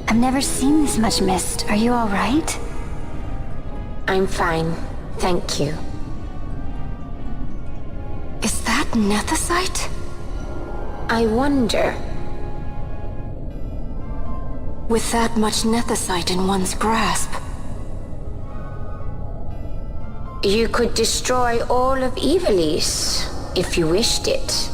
I've never seen this much mist. Are you all right? I'm fine, thank you. Is that nethicite? I wonder... With that much nethicite in one's grasp... You could destroy all of Ivalice, if you wished it.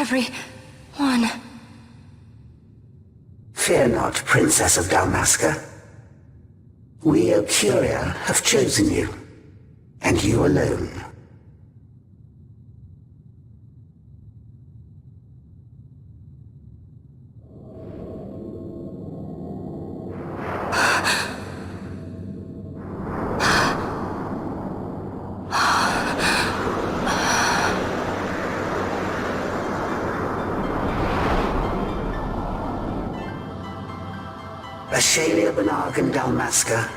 everyone? Fear not, Princess of Dalmasca. We Ocuria have chosen you, and you alone. Ashalia Benarg and Dalmasca,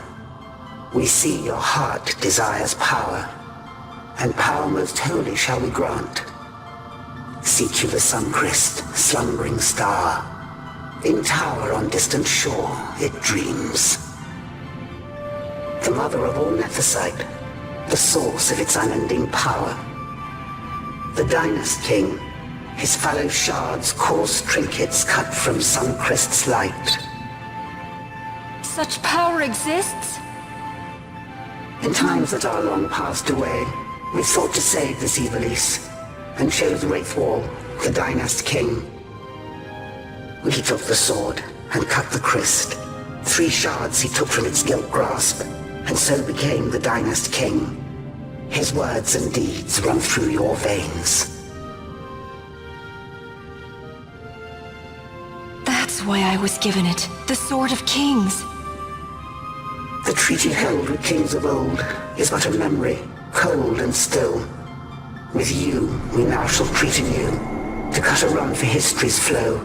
we see your heart desires power, and power most holy shall we grant. Seek you the sun-crest, slumbering star. In tower on distant shore it dreams. The mother of all Nephesite, the source of its unending power. The Dynast King, his fallow shards coarse trinkets cut from sun-crest's light. Such power exists? In times that are long passed away, we sought to save this Ivalice, and chose Wraithwall, the Dynast King. We took the sword, and cut the crest. 3 shards he took from its gilt grasp, and so became the Dynast King. His words and deeds run through your veins. That's why I was given it. The Sword of Kings. The treaty held with kings of old is but a memory, cold and still. With you, we now shall treat anew, to cut a run for history's flow.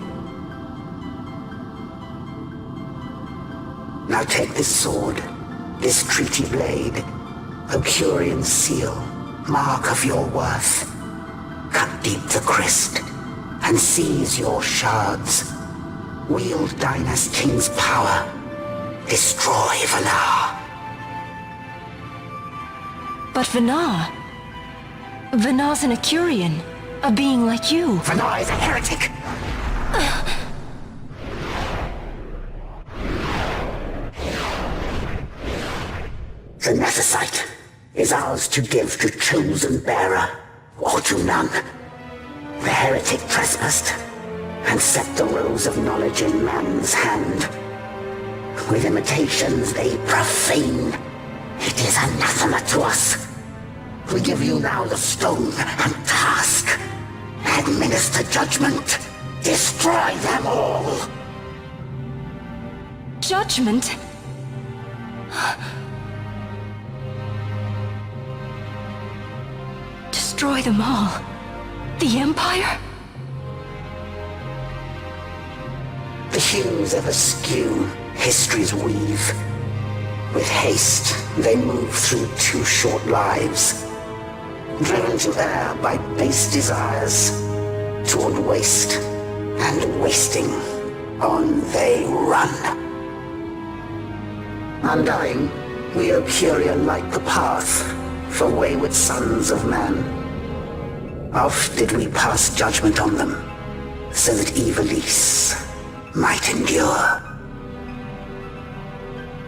Now take this sword, this treaty blade, Ocurian seal, mark of your worth. Cut deep the crest, and seize your shards. Wield Dynast King's power. Destroy Vanar. But Vanar... Vanar's an Ocurian. A being like you. Vanar is a heretic! The Nephesite is ours to give to chosen bearer, or to none. The heretic trespassed, and set the rose of knowledge in man's hand. With imitations they profane. It is anathema to us. We give you now the stone and task. Administer judgment. Destroy them all. Judgment? Destroy them all? The Empire? The hues ever skew history's weave. With haste, they move through 2 short lives, driven to err by base desires, toward waste, and wasting, on they run. Undying, we Ocuria light the path for wayward sons of man. Oft did we pass judgment on them, so that Ivalice might endure.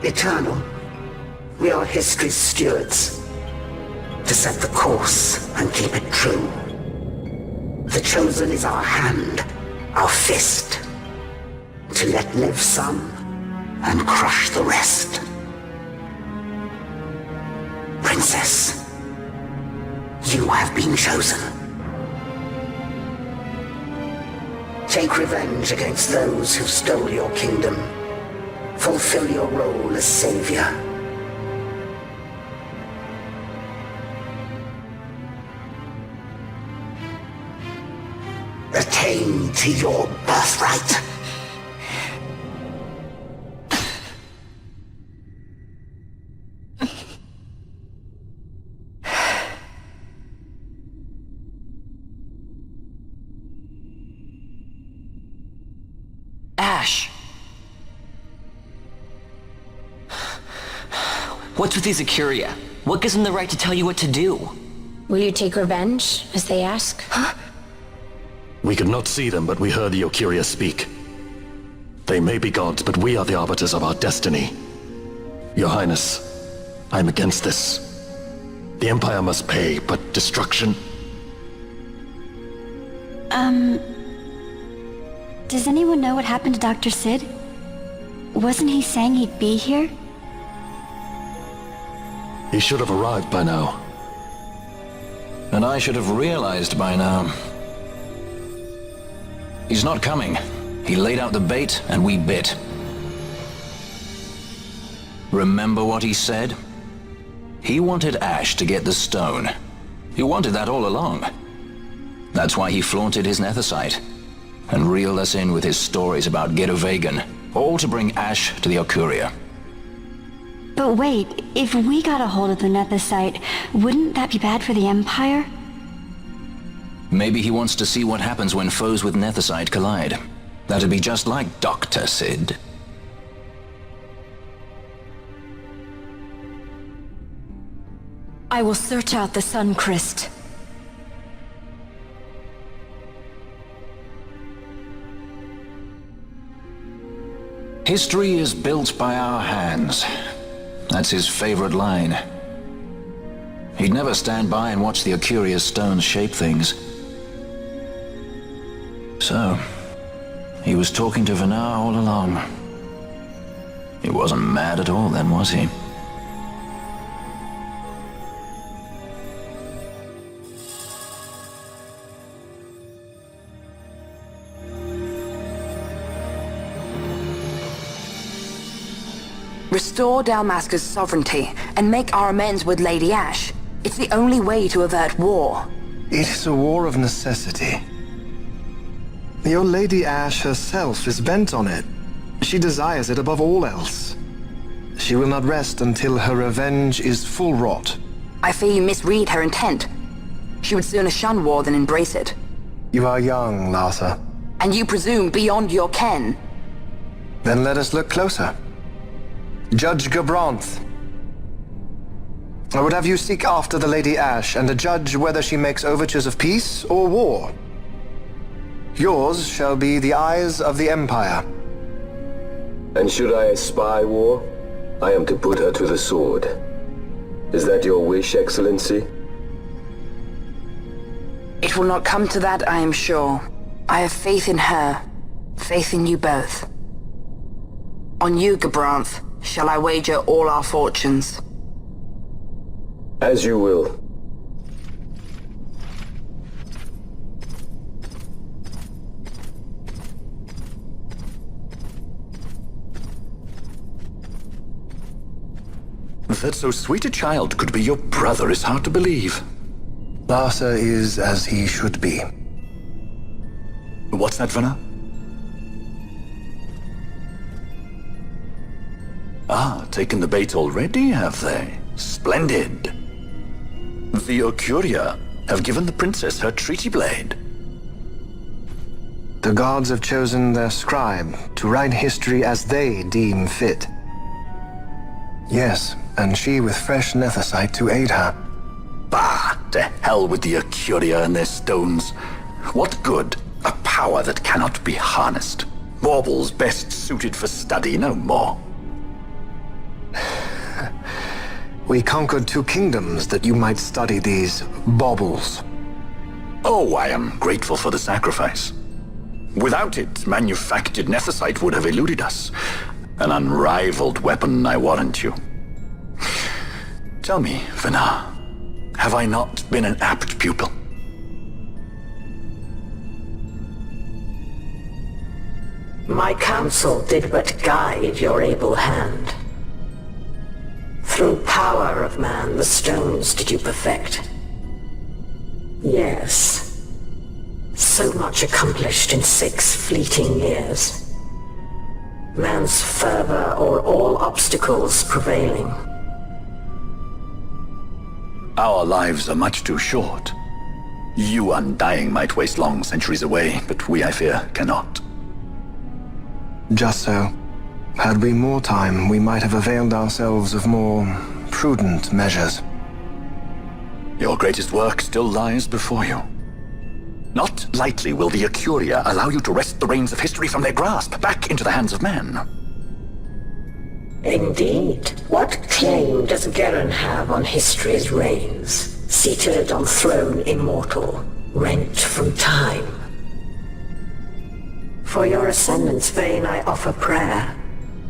Eternal, we are history's stewards, to set the course and keep it true. The chosen is our hand, our fist, to let live some and crush the rest. Princess, you have been chosen. Take revenge against those who stole your kingdom. Fulfill your role as savior. Attain to your birthright. Ash! What's with these Ocuria? What gives them the right to tell you what to do? Will you take revenge, as they ask? Huh? We could not see them, but we heard the Ocuria speak. They may be gods, but we are the arbiters of our destiny. Your Highness, I'm against this. The Empire must pay, but destruction? Does anyone know what happened to Dr. Sid? Wasn't he saying he'd be here? He should have arrived by now. And I should have realized by now. He's not coming. He laid out the bait, and we bit. Remember what he said? He wanted Ash to get the stone. He wanted that all along. That's why he flaunted his nethicite, and reeled us in with his stories about Get-A-Vegan, all to bring Ash to the Okuria. But wait, if we got a hold of the nethicite, wouldn't that be bad for the Empire? Maybe he wants to see what happens when foes with nethicite collide. That'd be just like Dr. Sid. I will search out the Sun Crest. History is built by our hands. That's his favorite line. He'd never stand by and watch the Okuria's stones shape things. So, he was talking to Vanar all along. He wasn't mad at all then, was he? Restore Dalmasca's sovereignty and make our amends with Lady Ash. It's the only way to avert war. It is a war of necessity. Your Lady Ash herself is bent on it. She desires it above all else. She will not rest until her revenge is full wrought. I fear you misread her intent. She would sooner shun war than embrace it. You are young, Larsa. And you presume beyond your ken. Then let us look closer. Judge Gabranth. I would have you seek after the Lady Ash and adjudge whether she makes overtures of peace or war. Yours shall be the eyes of the Empire. And should I espy war, I am to put her to the sword. Is that your wish, Excellency? It will not come to that, I am sure. I have faith in her, faith in you both. On you, Gabranth, shall I wager all our fortunes? As you will. That so sweet a child could be your brother is hard to believe. Larsa is as he should be. What's that, Vanar? Ah, taken the bait already, have they? Splendid. The Okuria have given the princess her treaty blade. The gods have chosen their scribe to write history as they deem fit. Yes, and she with fresh nethicite to aid her. Bah, to hell with the Okuria and their stones. What good? A power that cannot be harnessed. Baubles best suited for study, no more. We conquered 2 kingdoms that you might study these baubles. Oh, I am grateful for the sacrifice. Without it, manufactured nethicite would have eluded us. An unrivaled weapon, I warrant you. Tell me, Vanar, have I not been an apt pupil? My counsel did but guide your able hand. Through power of man, the stones did you perfect. Yes. So much accomplished in 6 fleeting years. Man's fervor o'er all obstacles prevailing. Our lives are much too short. You undying might waste long centuries away, but we, I fear, cannot. Just so. Had we more time, we might have availed ourselves of more prudent measures. Your greatest work still lies before you. Not lightly will the Okuria allow you to wrest the reins of history from their grasp, back into the hands of men. Indeed. What claim does Garen have on history's reins, seated on throne immortal, rent from time? For your ascendant's vein I offer prayer.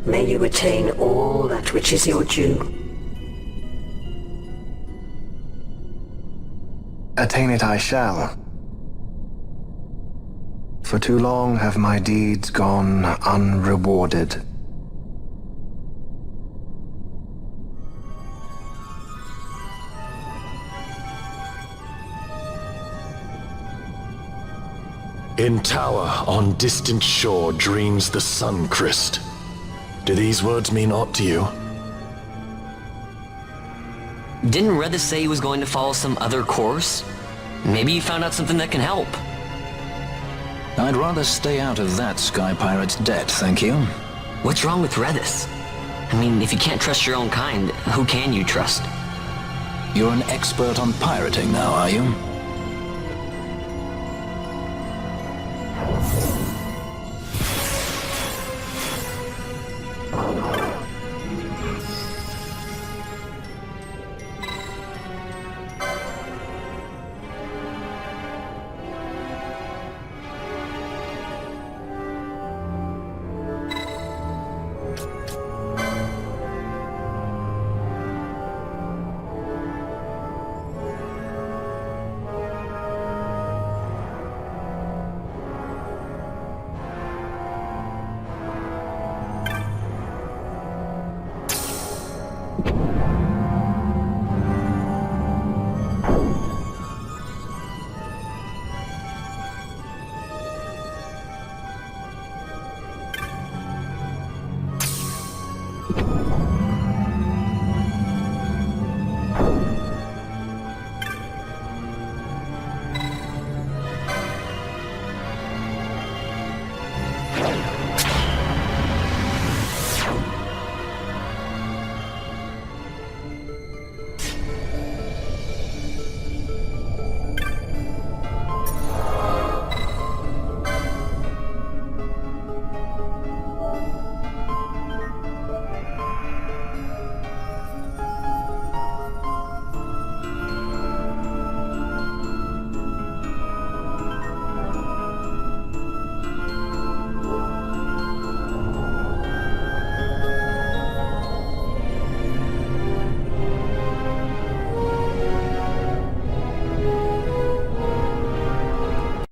May you attain all that which is your due. attain it I shall. For too long have my deeds gone unrewarded. In tower on distant shore dreams the sun Christ. Do these words mean aught to you? Didn't Redis say he was going to follow some other course? Maybe you found out something that can help. I'd rather stay out of that Sky Pirate's debt, thank you. What's wrong with Redis? I mean, if you can't trust your own kind, who can you trust? You're an expert on pirating now, are you?